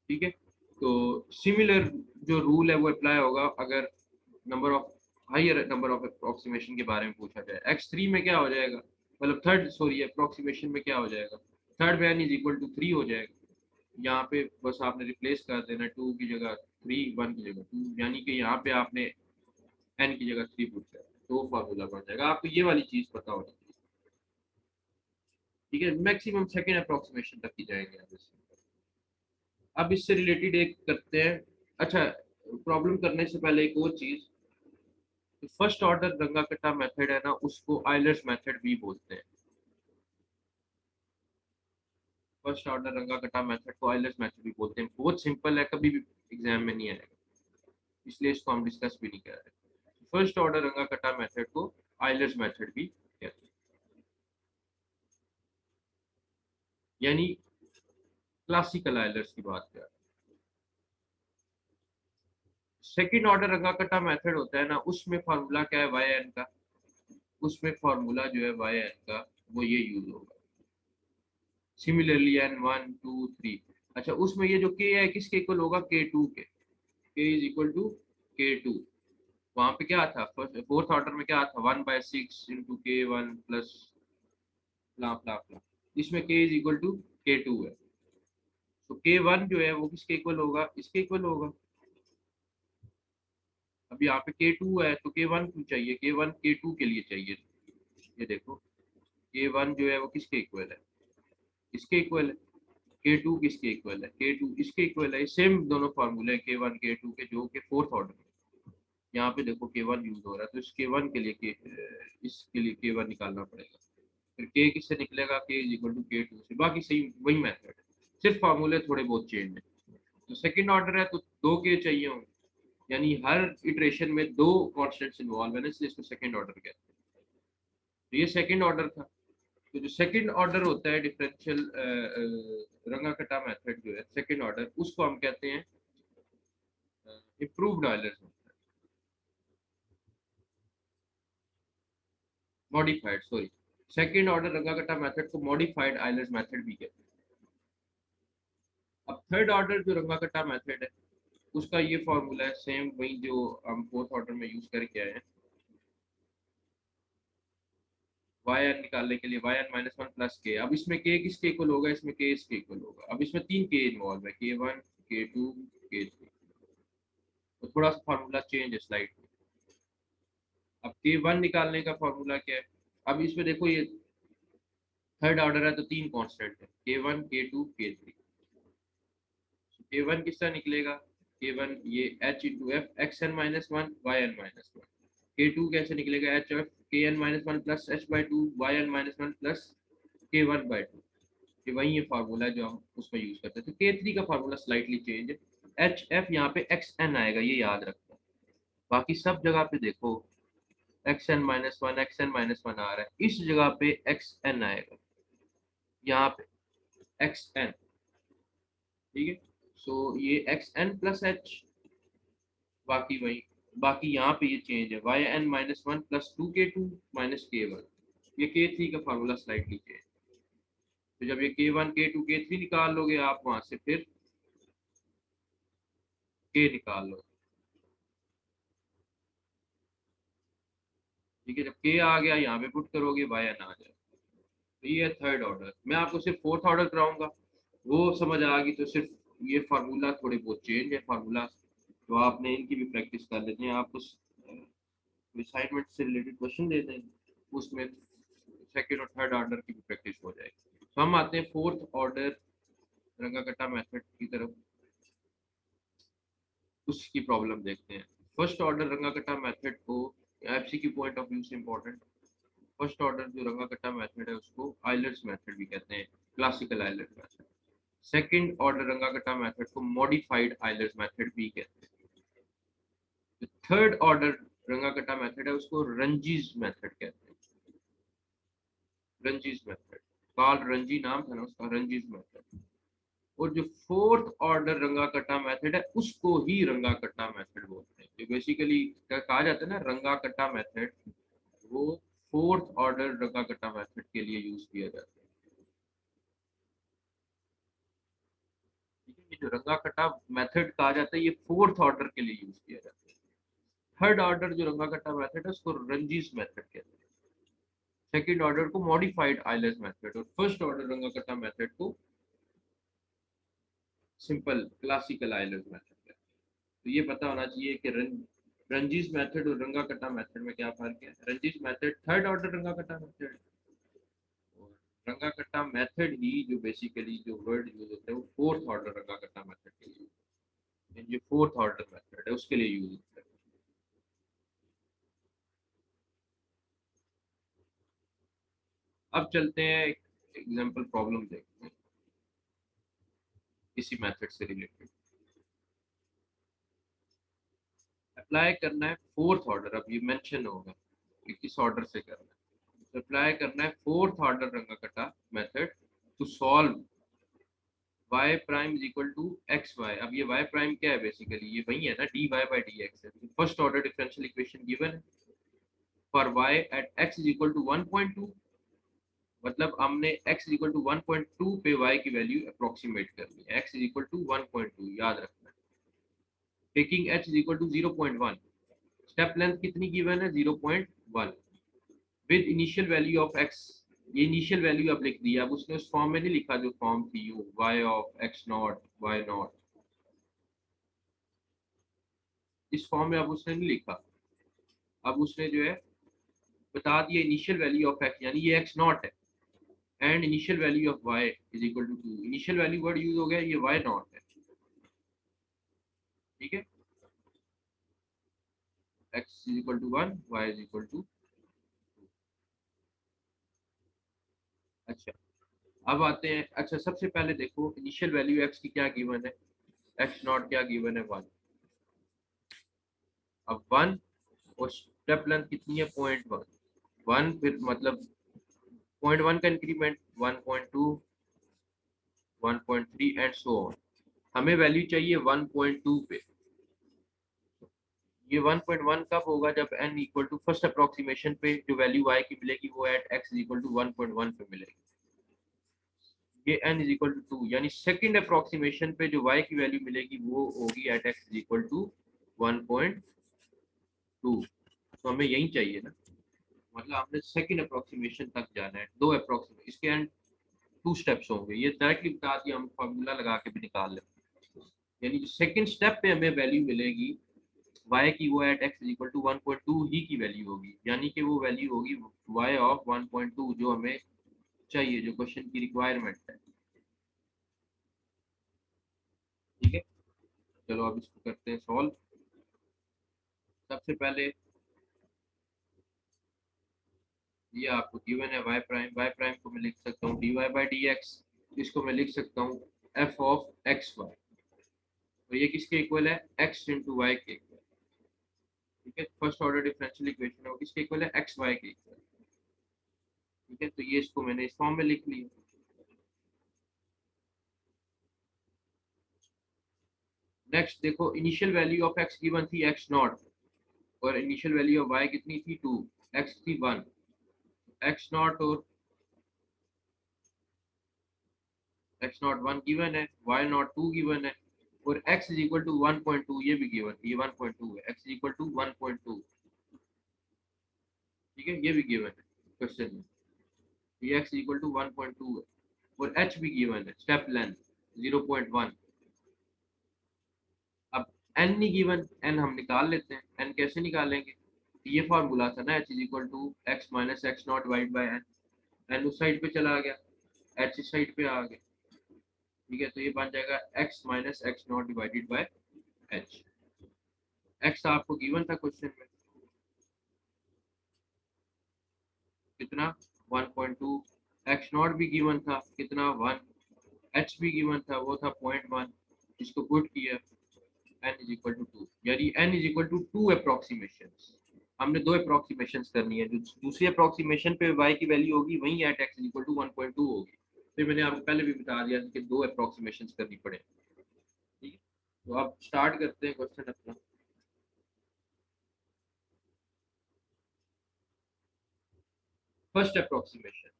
ठीक है, तो सिमिलर जो रूल है वो अप्लाई होगा अगर number of higher number of approximation के बारे में पूछा जाए। एक्स थ्री में क्या हो जाएगा, मतलब थर्ड सॉरी अप्रोक्सीमेशन में क्या हो जाएगा, थर्ड में n is equal to three हो जाएगा। यहाँ पे बस आपने रिप्लेस कर देना, टू की जगह थ्री, वन की जगह टू, यानी कि यहाँ पे आपने एन की जगह थ्री पुट कर, तो फार्मूला बन जाएगा। आपको ये वाली चीज पता होनी चाहिए। ठीक है, मैक्सिमम सेकेंड अप्रोक्सीमेशन तक की जाएंगे आप इससे। अब इससे रिलेटेड एक करते हैं, अच्छा प्रॉब्लम करने से पहले एक और चीज, फर्स्ट ऑर्डर रंगा कट्टा मेथड है ना, उसको आइलर्स मेथड भी बोलते हैं। फर्स्ट ऑर्डर रंगा कट्टा मेथड को आइलर्स मेथड भी बोलते हैं, बहुत सिंपल है, कभी भी एग्जाम में नहीं आएगा, इसलिए इसको हम डिस्कस भी नहीं कर रहे। फर्स्ट ऑर्डर रंगा कट्टा मेथड को आइलर्स मेथड भी कहते हैं, यानी क्लासिकल आइलर्स की बात कर। सेकेंड ऑर्डर रंगा कट्टा मेथड होता है ना, उसमें फार्मूला क्या है वाई एन का, उसमें फार्मूला जो है वाई एन का वो ये यूज होगा। Similarly n one two three, अच्छा, उसमें ये जो k है किसके इक्वल होगा, k2 के, k is equal to k2। वहां पे क्या था, फोर्थ ऑर्डर में क्या था, 1/6 इंटू k1 प्लस ला ला ला, इसमें k is equal to k2 है। तो k1 जो है वो किसके इक्वल होगा, इसके इक्वल होगा। अब यहाँ पे k2 है तो k1 क्यों चाहिए, k1 k2 के लिए चाहिए। ये देखो k1 जो है वो किसके इक्वल है, इसके इक्वल है। k2 किसके इक्वल है, k2 इसके इक्वल है। सेम दोनों फार्मूले हैं k1 k2 के, जो कि फोर्थ ऑर्डर में। यहाँ पे देखो k1 यूज हो रहा है, तो इस k1 के लिए इसके लिए k1 निकालना पड़ेगा। फिर k किससे निकलेगा, k is equal to k2 से। बाकी सही वही मेथड है, सिर्फ फार्मूले थोड़े बहुत चेंज है। तो सेकंड ऑर्डर है तो दो के चाहिए होंगे, यानी हर इटरेशन में दो कॉन्स्टेंट्स इन्वॉल्व है ना, इसलिए इसको सेकंड ऑर्डर कहते हैं। तो ये सेकंड ऑर्डर था। तो जो सेकंड ऑर्डर होता है डिफरेंशियल रंगाकटा मेथड जो है सेकंड ऑर्डर, उसको हम कहते हैं improved Euler's method, modified sorry. Second order Runge Kutta method को मॉडिफाइड ऑयलर्स मेथड भी कहते हैं। अब थर्ड ऑर्डर जो रंगाकटा मेथड है उसका ये फॉर्मूला है सेम वही जो हम फोर्थ ऑर्डर में यूज करके आए हैं। वाई एन निकालने के लिए y n minus one plus k. अब इसमें के किसके इक्वल होगा, इसमें के इसके इक्वल होगा। अब इसमें तीन के इन्वॉल्व है, k1 k2 k3। तो थोड़ा सा फार्मूला चेंज है स्लाइड में। अब k1 निकालने का फार्मूला क्या है, अब इसमें देखो ये थर्ड ऑर्डर है तो तीन कांस्टेंट है, k1 k2 k3। k1 किसका निकलेगा, k1 ये h into f x n minus one y n minus one. k2 कैसे निकलेगा, h f k n minus one plus h by two y n minus one plus k1/2। ये वही है formula जो हम उसमें यूज करते हैं। तो k3 का फार्मूला स्लाइटली चेंज है, एच एफ यहाँ पे एक्स एन आएगा, ये याद रखना। बाकी सब जगह पे देखो x n minus one x n minus one आ रहा है, इस जगह पे एक्स एन आएगा, यहाँ पे एक्स एन। ठीक है, सो ये एक्स एन प्लस एच, बाकी वही। बाकी यहाँ पे ये चेंज है, y n minus one plus two k two minus k one. ये के थ्री का फार्मूला स्लाइटली चेंज। तो जब ये के वन के टू के थ्री निकाल लोगे आप, वहां से फिर के निकाल लो। ठीक है, जब के आ गया यहाँ पे पुट करोगे वाई एन आ जाए। तो ये थर्ड ऑर्डर, मैं आपको सिर्फ फोर्थ ऑर्डर कराऊंगा, वो समझ आ गई तो सिर्फ ये फार्मूला थोड़ी बहुत चेंज है फार्मूला। तो आपने इनकी भी प्रैक्टिस कर लेते हैं, आप उस असाइनमेंट से रिलेटेड क्वेश्चन दे दें, उसमें सेकेंड और थर्ड ऑर्डर की भी प्रैक्टिस हो जाएगी। तो हम आते हैं फोर्थ ऑर्डर रंगाकटा मेथड की तरफ, उसकी प्रॉब्लम देखते हैं। फर्स्ट ऑर्डर रंगाकटा मेथड को एफसीक्यू पॉइंट ऑफ व्यू से इंपॉर्टेंट, फर्स्ट ऑर्डर जो रंगाकटा मेथड है उसको आइलर्स मेथड भी कहते हैं, classical Euler's method. Second order Runge Kutta method को मॉडिफाइड आइलर्स मेथड भी कहते हैं। जो थर्ड ऑर्डर रंगाकटा मेथड है उसको रंजीज मेथड कहते हैं, रंजीज मेथड। कार्ल रंजी नाम था ना उसका, रंजीज मेथड। और जो फोर्थ ऑर्डर रंगाकटा मेथड है उसको ही रंगाकटा मेथड बोलते हैं। जो बेसिकली कहा जाता है ना रंगाकटा मेथड, वो फोर्थ ऑर्डर रंगाकटा मेथड के लिए यूज किया जाता है। ठीक है, ये जो रंगाकटा मेथड कहा जाता है ये फोर्थ ऑर्डर के लिए यूज किया जाता है। थर्ड ऑर्डर जो रंगाकटा मेथड है उसको रंजीस मेथड कहते हैं। सेकंड ऑर्डर को मॉडिफाइड आइलर्स मेथड, और फर्स्ट ऑर्डर रंगाकटा मेथड को सिंपल क्लासिकल आइलर्स मेथड। तो ये पता होना चाहिए कि रंजीस मेथड और रंगाकटा मेथड में क्या फर्क है। रंजीस method third order Runge Kutta method, और रंगाकटा मेथड ही जो बेसिकली जो वर्ड यूज होता है वो फोर्थ ऑर्डर रंगाकटा मेथड के लिए, जो फोर्थ ऑर्डर मेथड है उसके लिए यूज होता है। अब चलते हैं एक एग्जांपल प्रॉब्लम देखते हैं इसी मेथड से रिलेटेड। अप्लाई करना है फोर्थ ऑर्डर, अब ये मेंशन होगा कि किस ऑर्डर से करना है। अप्लाई करना है fourth order Runge Kutta method to solve y prime is equal to x y. अब ये y प्राइम क्या है, बेसिकली ये वही है ना dy बाई डी एक्स है। First order differential equation given है for y at x is equal to 1.2 मतलब हमने x इक्वल टू 1.2 पे y की वैल्यू अप्रोक्सीमेट कर ली, x इक्वल टू 1.2 याद रखना है। Taking h equal to 0.1, step length कितनी गिवन है 0.1, with initial value of x, ये इनिशियल वैल्यू आप लिख दिया। अब उसने उस फॉर्म में नहीं लिखा जो फॉर्म थी you y of x not y not, इस फॉर्म में अब उसने नहीं लिखा। अब उसने जो है बता दिया इनिशियल वैल्यू ऑफ x, यानी ये x नॉट है, and initial value of y is equal to 2। Initial value word use हो गया, ये y नॉट है, ठीक है। x is equal to 1, y is equal to 2। अच्छा, अब आते हैं, अच्छा सबसे पहले देखो इनिशियल वैल्यू x की क्या गिवन है, x नॉट क्या गिवन है 1। अब 1 और स्टेप लेंथ कितनी है 0.1, 1 फिर मतलब 0.1 का इंक्रीमेंट 1.2 1.3 एंड सो ऑन। हमें वैल्यू चाहिए 1.2 पे। ये 1.1 कब होगा, जब n equal to first approximation पे जो वैल्यू y की मिलेगी वो एट x इक्वल टू 1.1 पे मिलेगी। ये n इज इक्वल टू 2, यानी सेकंड अप्रोक्सीमेशन पे जो y की वैल्यू मिलेगी वो होगी at x is equal to 1.2। तो हमें यही चाहिए ना, मतलब हमने सेकंड अप्रोक्सीमेशन तक जाना है, दो अप्रोक्सीमेशन, इसके एंड टू स्टेप्स होंगे, ये डायरेक्टली बता दिया, हम फार्मूला लगा के भी निकाल लें। यानी जो सेकंड स्टेप पे हमें वैल्यू मिलेगी y की, वो एट x इक्वल टू 1.2 ही की वैल्यू होगी, यानी कि वो वैल्यू होगी y ऑफ 1.2 जो हमें चाहिए, जो क्वेश्चन की रिक्वायरमेंट है, ठीक है। चलो अब इसको करते हैं सॉल्व। सबसे पहले ये आपको गिवन है y प्राइम को मैं लिख सकता हूँ dy बाई डी एक्स, इसको मैं लिख सकता हूँ f ऑफ एक्स वाई, और ये किसके इक्वल है x इंटू वाई के इक्वल, ठीक है। फर्स्ट ऑर्डर डिफरेंशियल इक्वेशन है वो किसके इक्वल है एक्स वाई के इक्वल, ठीक है। तो ये इसको मैंने इस फॉर्म में लिख लिया। नेक्स्ट देखो initial value of x given थी x नॉट, और इनिशियल वैल्यू ऑफ y कितनी थी 2, x थी 1, x नॉट और x नॉट 1 गिवन है, y नॉट 2 गिवन है, और x इज इक्वल टू 1.2 ये भी गिवन, ये 1.2 है, x इज इक्वल टू 1.2, ठीक है, ये भी गिवन है क्वेश्चन में, ये x इक्वल टू 1.2 है, और h भी गिवन है, स्टेप लेंथ 0.1। अब n नहीं गिवन, n हम निकाल लेते हैं, n कैसे निकालेंगे, ये फॉर्मूला था ना, h is equal to x minus x naught divide by n, n उस साइड पे चला गया, h इस साइड पे आ गया, ठीक है। तो ये बन जाएगा x minus x not divided by h। x आपको गिवन था क्वेश्चन में कितना 1.2, x नॉट भी गिवन था कितना 1, h भी गिवन था वो था 0.1, इसको पुट किया n इज इक्वल टू 2, यानी n is equal to 2 approximation. हमने दो अप्रोक्सीमेशन करनी है, जो दूसरी अप्रोक्सीमेशन पे y की वैल्यू होगी वही at x is equal to 1.2 होगी। फिर मैंने आपको पहले भी बता दिया कि दो अप्रोक्सीमेशन करनी पड़े, ठीक है। तो अब स्टार्ट करते हैं क्वेश्चन अपना। फर्स्ट अप्रोक्सीमेशन,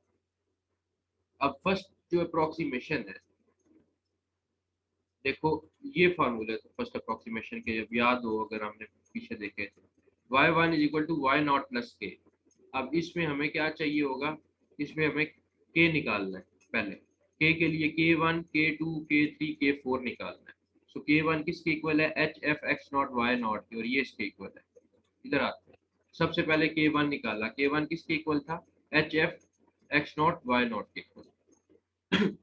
अब फर्स्ट जो अप्रोक्सीमेशन है, देखो ये फार्मूले थे फर्स्ट अप्रोक्सीमेशन के, जब याद हो अगर हमने पीछे देखे थे, y one is equal to y naught plus k. अब इसमें हमें क्या चाहिए होगा, इसमें हमें के निकालना है पहले, के के लिए k1 k2 k3 k4 निकालना है। सो k1 किसके इक्वल है h f x naught y naught, और ये इसके इक्वल है। इधर आते हैं, सबसे पहले k1 निकाला, k1 किसके इक्वल था h f x naught y naught के इक्वल।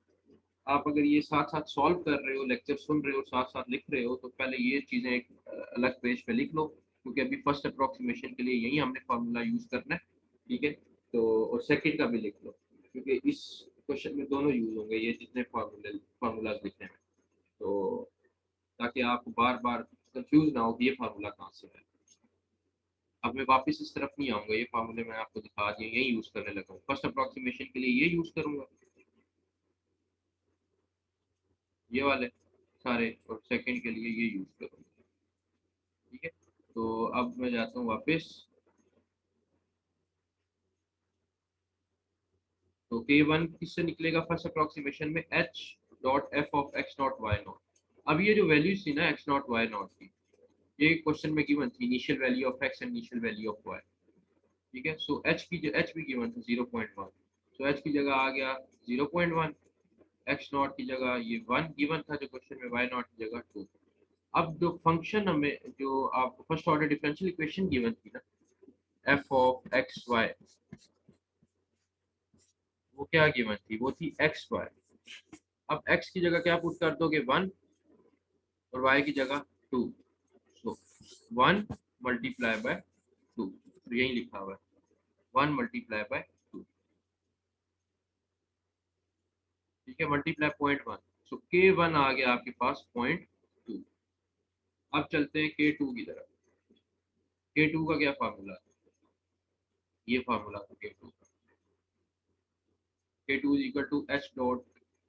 आप अगर ये साथ साथ सॉल्व कर रहे हो, लेक्चर सुन रहे हो, साथ साथ लिख रहे हो, तो पहले ये चीज़ें एक अलग पेज पे लिख लो, क्योंकि अभी फर्स्ट अप्रोक्सीमेशन के लिए यही हमने फार्मूला यूज़ करना है, ठीक है। तो और सेकंड का भी लिख लो, क्योंकि इस क्वेश्चन में दोनों यूज होंगे ये जितने फार्मूलाज लिखने में, तो ताकि आप बार बार कंफ्यूज ना हो कि ये फार्मूला कहाँ से है। अब मैं वापस इस तरफ नहीं आऊंगा, ये फार्मूले मैं आपको दिखा दिए, यही यूज़ करने लगा हूँ, फर्स्ट अप्रोक्सीमेशन के लिए ये यूज़ करूंगा, ये वाले सारे, और सेकंड के लिए ये यूज़ करूंगा, ठीक है। तो अब मैं जाता हूँ वापस, तो k1 किससे निकलेगा फर्स्ट अप्रोक्सीमेशन में, h dot f of x not y not. अब ये जो वैल्यूज थी ना x नॉट y नॉट की, ये क्वेश्चन में गिवन थी, initial value of x and initial value of y। ठीक है, सो h भी गिवन था 0.1, सो h की जगह आ गया 0.1, x नॉट की जगह ये 1 गिवन था जो क्वेश्चन में, y नॉट की जगह 2। अब जो फंक्शन हमें, जो आपको first order differential equation given थी ना, f ऑफ x y, वो क्या गिवन थी, वो थी x y। अब x की जगह क्या पुट कर दोगे, 1, और y की जगह 2, सो 1 मल्टीप्लाई बाय 2, तो यही लिखा हुआ है 1 मल्टीप्लाई बाय 2। ठीक है, मल्टीप्लाई 0.1, सो k1 आ गया आपके पास 0.2। अब चलते हैं k2 की तरफ। k2 का क्या फार्मूला, ये फार्मूला था k2 का, k2 is equal to h dot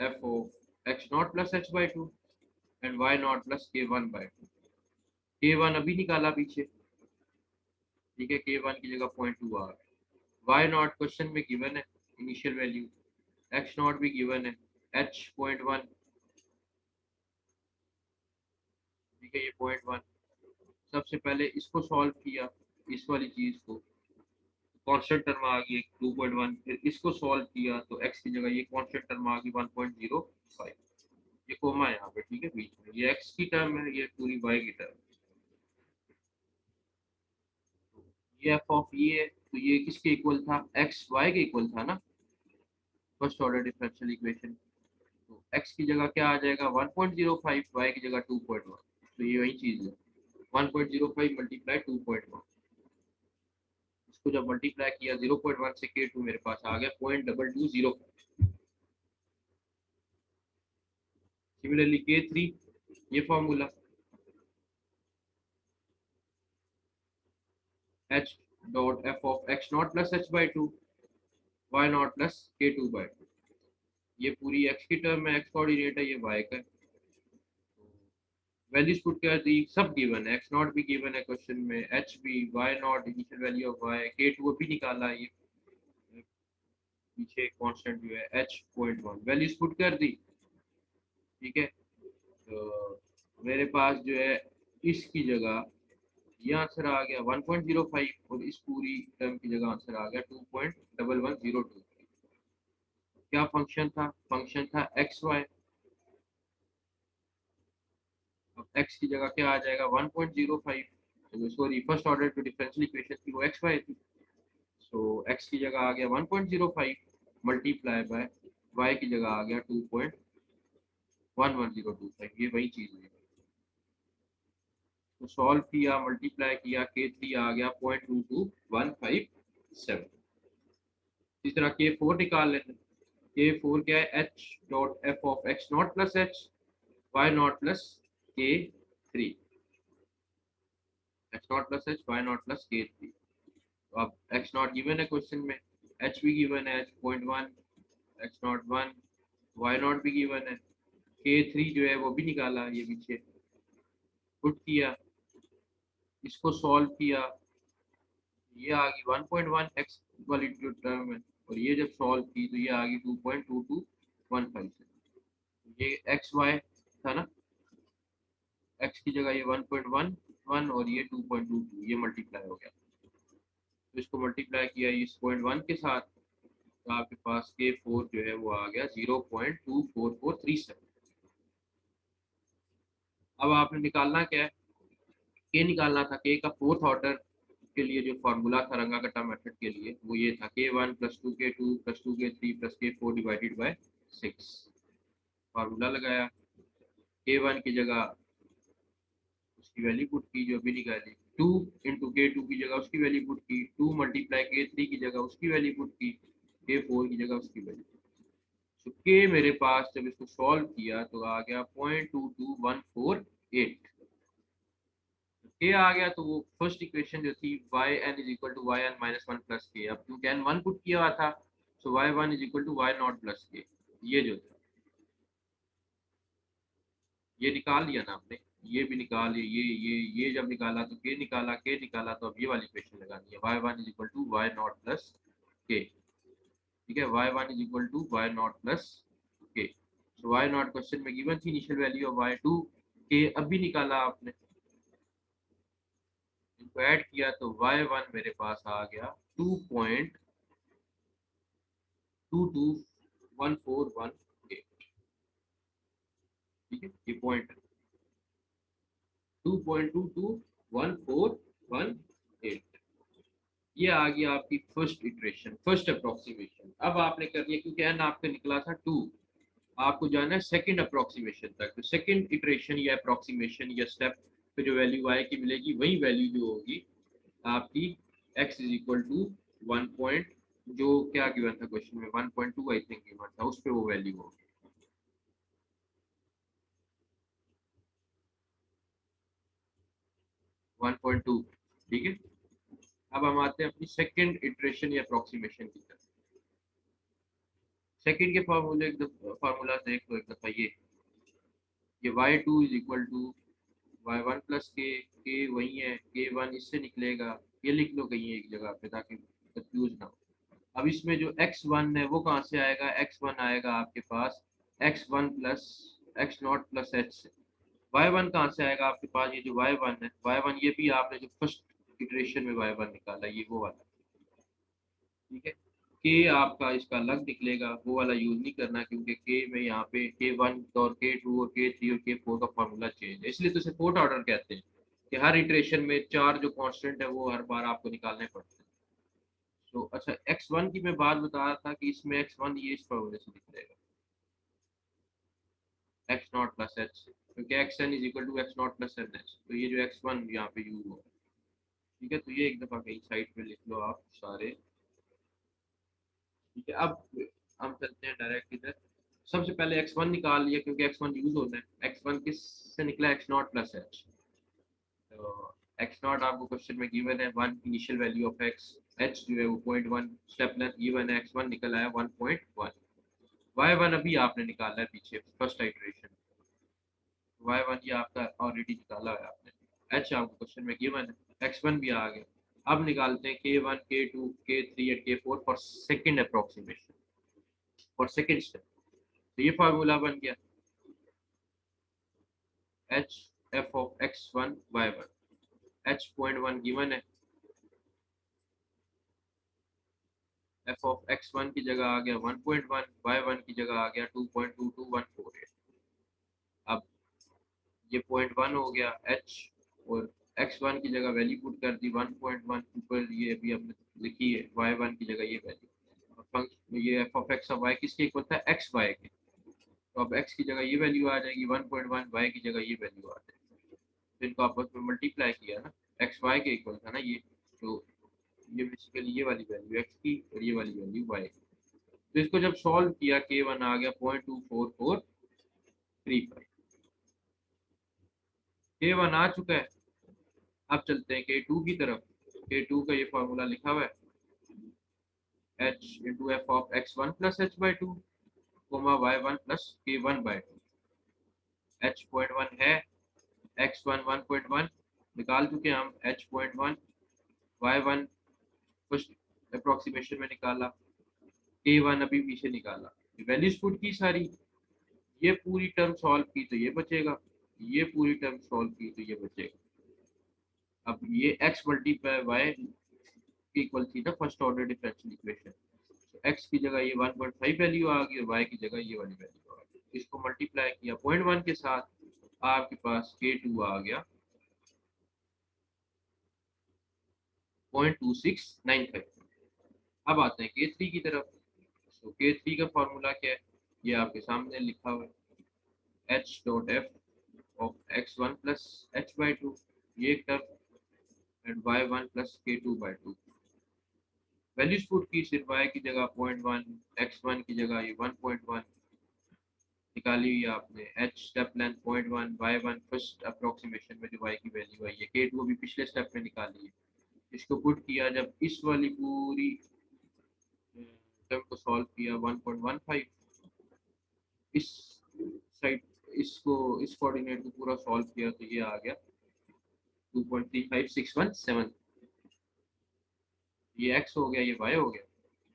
f of x naught plus h by 2 and y naught plus k1 by 2। k1 अभी निकाला पीछे, ठीक है, k1 की जगह 0.2 आ गया, y नॉट क्वेश्चन में गिवन है इनिशियल वैल्यू, x नॉट भी गिवन है h 0.1। ठीक है, ये 0.1, सबसे पहले इसको सॉल्व किया, इस वाली चीज को, कांस्टेंट टर्म आ गई 2.1, फिर इसको सॉल्व किया तो x की जगह ये कांस्टेंट टर्म आ गई 1.05, ये कोमा है यहाँ पे, ठीक है, बीच में ये x की टर्म है, ये पूरी y की टर्म। ये f ऑफ ये है, तो ये किसके इक्वल था, x y के इक्वल था ना, फर्स्ट ऑर्डर डिफरेंशियल इक्वेशन। तो x की जगह क्या आ जाएगा 1.05, y की जगह 2.1, तो ये वही चीज है 1.05 मल्टीप्लाई 2.1। इसको जब मल्टीप्लाई किया 0.1 से k2 मेरे पास आ गया 0.220। सिमिलरली k3, ये formula h dot f of x not plus h by 2 y naught plus k2 by 2, ये पूरी x की टर्म है, x कोऑर्डिनेट है, ये y का है। वैल्यूज पुट कर दी, सब गिवन है, x नॉट भी गिवन है क्वेश्चन में, h भी, y not initial value of y, k2 भी निकाला है, ये पीछे कांस्टेंट जो है h 0.1, वैल्यूज पुट कर दी। ठीक है, तो मेरे पास जो है इसकी जगह ये आंसर आ गया 1.05, और इस पूरी टर्म की जगह आंसर आ गया 2.1102। क्या फंक्शन था, फंक्शन था एक्स वाई। अब x की जगह क्या आ जाएगा 1.05, sorry first order to differential equation थी वो एक्स वाई थी, सो x की जगह आ गया 1.05 मल्टीप्लाई बाय y की जगह आ गया 2.11025, ये वही चीज है। तो सॉल्व किया, मल्टीप्लाई किया, k3 आ गया 0.22157। इस तरह k4 निकाल लेते हैं। k4 क्या है, h dot f of x not plus h y naught plus k3, x not plus h y naught plus k3। तो अब x नॉट गिवन है क्वेश्चन में, h भी गिवन है h 0.1, x not 1, y not भी given है, k3 जो है वो भी निकाला, ये पीछे पुट किया, इसको सॉल्व किया, ये आ गई 1.1 x वाली जो टर्म है, और ये जब सॉल्व की तो ये आ गई 2.2215। ये एक्स वाई था ना, x की जगह ये 1.11 और ये 2.22, ये मल्टीप्लाई हो गया, तो इसको मल्टीप्लाई किया इस 0.1 के साथ, तो आपके पास k4 जो है वो आ गया 0.24437। अब आपने निकालना क्या है, k निकालना था, k का फोर्थ ऑर्डर के लिए जो फॉर्मूला था रंगा कटा मेथड के लिए, वो ये था k1 plus 2k2 plus 2k3 plus k4 divided by 6। Formula लगाया, k1 की जगह उसकी वैल्यू पुट की जो अभी निकाली, 2 इंटू k2 की जगह उसकी वैल्यू पुट की, 2 मल्टीप्लाई k3 की जगह उसकी वैल्यू पुट की, k4 की जगह उसकी वैल्यू। तो k मेरे पास जब इसको सॉल्व किया तो आ गया 0.22148। k आ गया तो वो फर्स्ट इक्वेशन जो थी yn is equal to yn minus one plus k, अब क्योंकि n 1 पुट किया हुआ था, so y1 is equal to y naught plus k, ये जो था ये निकाल लिया ना आपने, ये भी निकाल लिया, ये जब निकाला तो के निकाला, तो अब ये वाली इक्वेशन लगानी है y1 is equal to y naught plus k. ठीक है, y1 is equal to y naught plus k. So y naught question में गिवन थी, इनिशियल वैल्यू ऑफ y2 के अभी निकाला आपने, इनको ऐड किया तो y1 मेरे पास आ गया 2.22141। ठीक है, ये पॉइंट 2.22141। ये आ गया आपकी फर्स्ट इटरेशन, फर्स्ट अप्रोक्सीमेशन। अब आपने कर दिया क्योंकि एन आपका निकला था 2, आपको जाना है सेकंड अप्रोक्सीमेशन तक। तो सेकंड इटरेशन या अप्रोक्सीमेशन या स्टेप पे जो वैल्यू आए की मिलेगी, वही वैल्यू जो होगी आपकी x is equal to 1 point, जो क्या गिवन था क्वेश्चन में 1.2 आई थिंक गिवन था, उस पे वो वैल्यू होगी 1.2। ठीक है, अब हम आते हैं अपनी सेकंड इटरेशन या अप्रोक्सीमेशन की तरफ। सेकंड के फार्मूले फार्मूला देख लो एक दफा। ये y2 is equal to y1 plus के वही है, k1 इससे निकलेगा, ये लिख लो कहीं एक जगह पे ताकि कंफ्यूज ना हो। अब इसमें जो x1 है वो कहाँ से आएगा, x1 आएगा आपके पास x1 plus x not plus H से। y1 कहाँ से आएगा आपके पास, ये जो y1 है y1 ये भी आपने जो फर्स्ट इटरेशन में y1 निकाला ये वो वाला। ठीक है, के आपका इसका अलग निकलेगा, वो वाला यूज नहीं करना क्योंकि के में यहाँ पे k1 और k2 और k3 और k4 का फॉर्मूला चेंज है, इसलिए तो इसे फोर्थ ऑर्डर कहते हैं कि हर इटरेशन में चार जो कांस्टेंट है वो हर बार आपको निकालने पड़ते हैं। तो अच्छा, x1 की मैं बात बता रहा था कि इसमें x1 ये इस फॉर्मूले से निकलेगा एक्स नॉट प्लस एच, क्योंकि x n is equal to x not plus n h, तो ये जो x1 यहाँ पे यूज हुआ। ठीक है, तो ये एक दफा कहीं साइड पे लिख लो आप सारे। ठीक है, अब हम चलते हैं डायरेक्ट इधर। सबसे पहले x1 निकाल लिया क्योंकि x1 यूज होना है। x1 किस से निकला, x नॉट प्लस एच। तो x नॉट आपको क्वेश्चन में गिवन है 1 initial value of x, h जो है वो 0.1 स्टेप लेंथ गिवन है, x1 निकल आया 1.1। y1 अभी आपने निकाला है पीछे फर्स्ट आइटरेशन, y1 ये आपका ऑलरेडी निकाला है आपने। h आपको क्वेश्चन में गिवन है, x1 भी आ गया। अब निकालते हैं k1 k2 k3 and k4 for second approximation, for second step. तो ये फार्मूला बन गया H F of x1 y1। h 0.1 given है, एफ ऑफ x1 की जगह आ गया 1.1, y1 की जगह आ गया 2.22148। अब ये 0.1 हो गया h, और x1 की जगह वैल्यू पुट कर दी 1.1 ऊपर, ये अभी हमने लिखी है y1 की जगह ये वैल्यू। फंक्शन ये f of x of y किसके इक्वल था, एक्स वाई के। तो अब x की जगह ये वैल्यू आ जाएगी 1.1, y की जगह ये वैल्यू आ जाएगी। तो इनको आपस में मल्टीप्लाई किया ना, एक्स वाई के इक्वल था ना ये, तो ये बेसिकली ये वाली वैल्यू एक्स की और ये वाली वैल्यू वाई की। तो इसको जब सॉल्व किया k1 आ गया 0.24435। k1 आ चुका है। अब चलते हैं k2 की तरफ। k2 का ये फॉर्मूला लिखा हुआ है h into f of x1 plus h by two comma y1 plus k1 by to. h 0.1 है, x1 1.1 निकाल चुके हम, h 0.1 y1 फर्स्ट अप्रोक्सीमेशन में निकाला, k1 अभी पीछे निकाला, वैल्यूज पुट की सारी, ये पूरी टर्म सॉल्व की तो ये बचेगा, ये पूरी टर्म सॉल्व की तो ये बचेगा। अब ये x मल्टीप्लाई y इक्वल थी ना फर्स्ट ऑर्डर डिफरेंशियल इक्वेशन, तो x की जगह ये 1.5 वैल्यू आ गई और y की जगह ये वाली वैल्यू आ गई। इसको मल्टीप्लाई किया 0.1 के साथ, आपके पास k2 आ गया 0.2695। अब आते हैं k3 की तरफ। तो k3 का फॉर्मूला क्या है, ये आपके सामने लिखा हुआ है h dot f of x1 plus h by two, ये एक term, and y1 plus k2 by to. Values put की, सिर्फ y की जगह 0.1, x1 की जगह ये 1.1 निकाली हुई है आपने, h step length 0.1, y1 first approximation में जो y की वैल्यू आई है, k2 अभी पिछले स्टेप में निकाली है। इसको पुट किया, जब इस वाली पूरी टर्म को सॉल्व किया 1.15, इस साइड इसको इस कोऑर्डिनेट को पूरा सॉल्व किया तो ये आ गया 2.35617। ये x हो गया, ये y हो गया।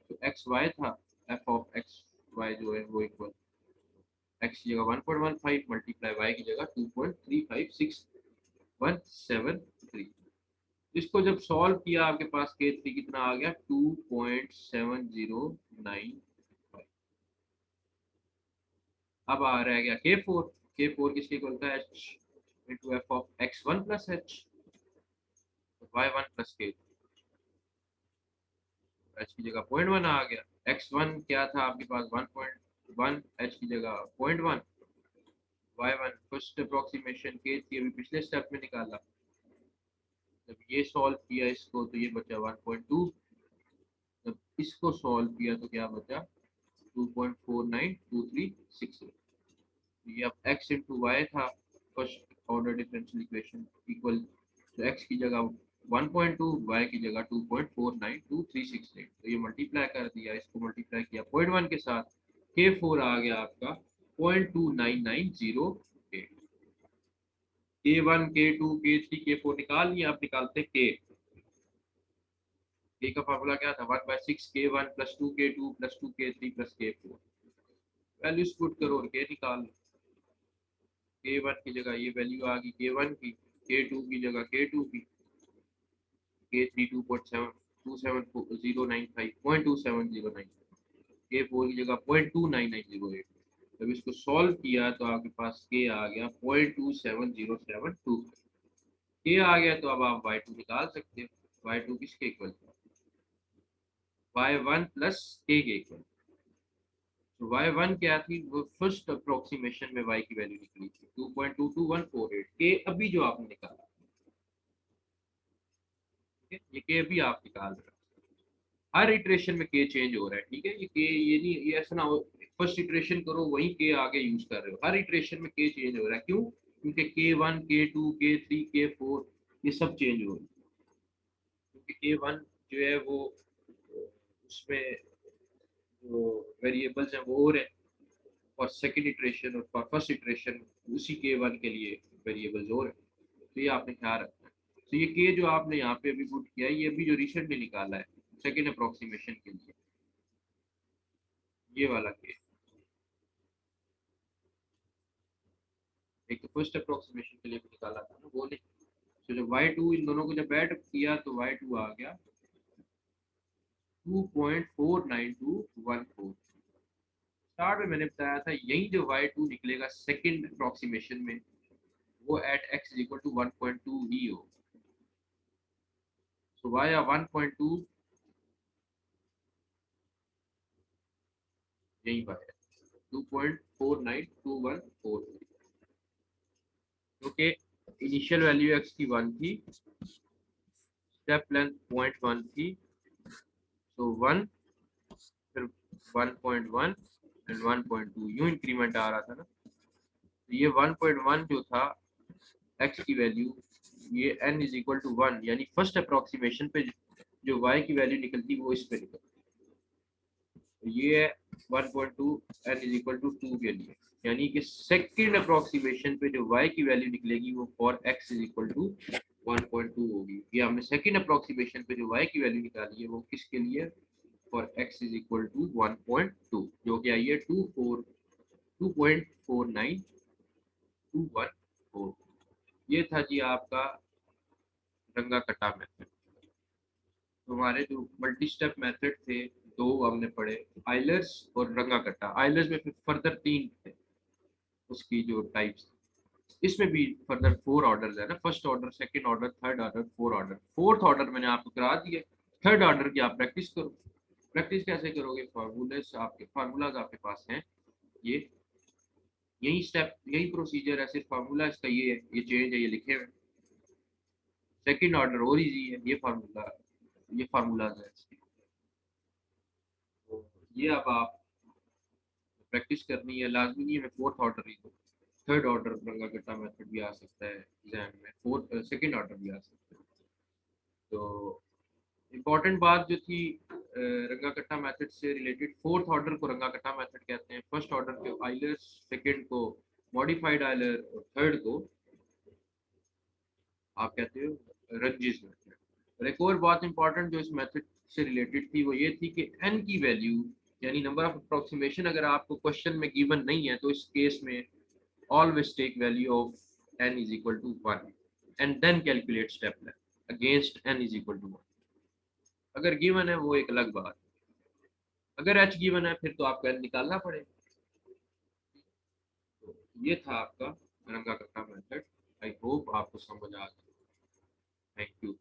तो x y था, एफ ऑफ एक्स वाई जो है वो इक्वल एक्स की जगह 1.15 मल्टीप्लाई वाई की जगह 2.35617 इसको जब सॉल्व किया आपके पास के थ्री कितना आ गया 2.709। अब आ रह गया के फोर किसके इक्वल था h into f of x one plus h y one plus k h की जगह 0.1 आ गया एक्स वन क्या था आपके पास 1.1 एच की जगह 0.1 वाई वन फर्स्ट अप्रोक्सीमेशन के थी अभी पिछले स्टेप में निकाला जब ये सॉल्व किया इसको तो ये बचा 1.2 जब इसको सॉल्व किया तो क्या बचा 2.492368 ये अब x इंटू वाई था first order differential equation equal तो x की जगह 1.2 y की जगह 2.492368 तो ये मल्टीप्लाई कर दिया इसको मल्टीप्लाई किया 0.1 के साथ k4 आ गया आपका 0.29908 k1 k2 k3 k4 निकाल लिया आप निकालते k का फार्मूला क्या था 1/6 k1 plus 2 k2 plus 2 k3 plus k4 values put करो और k निकाल k1 की जगह ये वैल्यू आ गई k1 की k2 की जगह k2 की k3 2.709 k4 की जगह 0.29908 जब इसको सॉल्व किया तो आपके पास k आ गया 0.27072 k आ गया तो अब आप y2 निकाल सकते हो y2 किसके इक्वल y1 प्लस k के इक्वल तो y1 क्या थी वो फर्स्ट अप्रोक्सीमेशन में y की वैल्यू निकली थी 2.22148 के अभी जो आपने निकाला ठीक है ये के अभी आप निकाल रहे हो हर इटरेशन में के चेंज हो रहा है ठीक है ये के ये नहीं ये ऐसा ना हो फर्स्ट इटरेशन करो वही के आगे यूज कर रहे हो हर इटरेशन में के चेंज हो रहा है क्यों क्योंकि k1 k2 k3 k4 ये सब चेंज हो रहे हैं क्योंकि k1 जो है वो उसमें जो वेरिएबल्स हैं वो हो रहे हैं और सेकंड इटरेशन और फर्स्ट इटरेशन उसी k1 के लिए वेरिएबल्स हो रहे हैं तो ये आपने ख्याल रखना है तो ये के जो आपने यहाँ पे अभी पुट किया है ये अभी जो रिसेंटली निकाला है सेकंड अप्रोक्सीमेशन के लिए ये वाला के एक तो फर्स्ट अप्रोक्सीमेशन के लिए भी निकाला था ना वो नहीं तो जब y2 इन दोनों को जब ऐड किया तो y2 आ गया 2.49214 स्टार्ट में मैंने बताया था यही जो y2 निकलेगा सेकंड अप्रोक्सीमेशन में वो at x is equal to 1.2 ही हो सो y 1.2 यही पर है 2.49214 क्योंकि इनिशियल वैल्यू x की 1 थी स्टेप लेंथ 0.1 थी तो 1 फिर 1.1 एंड 1.2 यूं इंक्रीमेंट आ रहा था ना तो ये 1.1 जो था x की वैल्यू ये n इज इक्वल टू 1 यानी फर्स्ट अप्रोक्सीमेशन पे जो y की वैल्यू निकलती वो इस पे निकलती तो ये है 1.2 n इज इक्वल टू 2 के लिए यानी कि सेकंड अप्रोक्सीमेशन पे जो y की वैल्यू निकलेगी वो for x is equal to 1.2 होगी ये हमने सेकंड अप्रोक्सीमेशन पे जो y की वैल्यू निकाली है वो किसके लिए for x is equal to 1.2 जो कि आई है 2.49214 ये था जी आपका रंगा कटा मेथड तो हमारे जो मल्टी स्टेप मेथड थे दो हमने पढ़े आइलर्स और रंगा कटा आइलर्स में फिर फर्दर तीन थे उसकी जो टाइप्स इसमें भी फर्दर 4 ऑर्डर्स है ना first order second order third order fourth order मैंने आपको करा दिया थर्ड ऑर्डर की आप प्रैक्टिस करो प्रैक्टिस कैसे करोगे फार्मूलाज आपके पास हैं ये यही स्टेप यही प्रोसीजर है सिर्फ फार्मूला इसका ये चेंज है ये लिखे हुए सेकंड ऑर्डर और इजी है ये फार्मूलाज है इसके तो ये अब आप प्रैक्टिस करनी है लाजमी नहीं है मैं फोर्थ ऑर्डर ही दूँ थर्ड ऑर्डर रंगा कट्टा मेथड भी आ सकता है एग्जाम में फोर्थ सेकंड ऑर्डर भी आ सकता है तो इम्पॉर्टेंट बात जो थी रंगा कट्टा मेथड से रिलेटेड फोर्थ ऑर्डर को रंगा कट्टा मेथड कहते हैं फर्स्ट ऑर्डर को आइलर्स सेकंड को मॉडिफाइड आइलर और थर्ड को आप कहते हो रंजिश मेथड और एक और बात इंपॉर्टेंट जो इस मेथड से रिलेटेड थी वो ये थी कि n की वैल्यू यानी नंबर ऑफ अप्रोक्सीमेशन अगर आपको क्वेश्चन में गिवन नहीं है तो इस केस में always take value of n is equal to 1 and then calculate step length against n is equal to 1। अगर गिवन है वो एक अलग बात, अगर h गिवन है फिर तो आपको n निकालना पड़ेगा। तो ये था आपका रंगा कट्टा मेथड। आई होप आपको समझ आ गया। Thank you.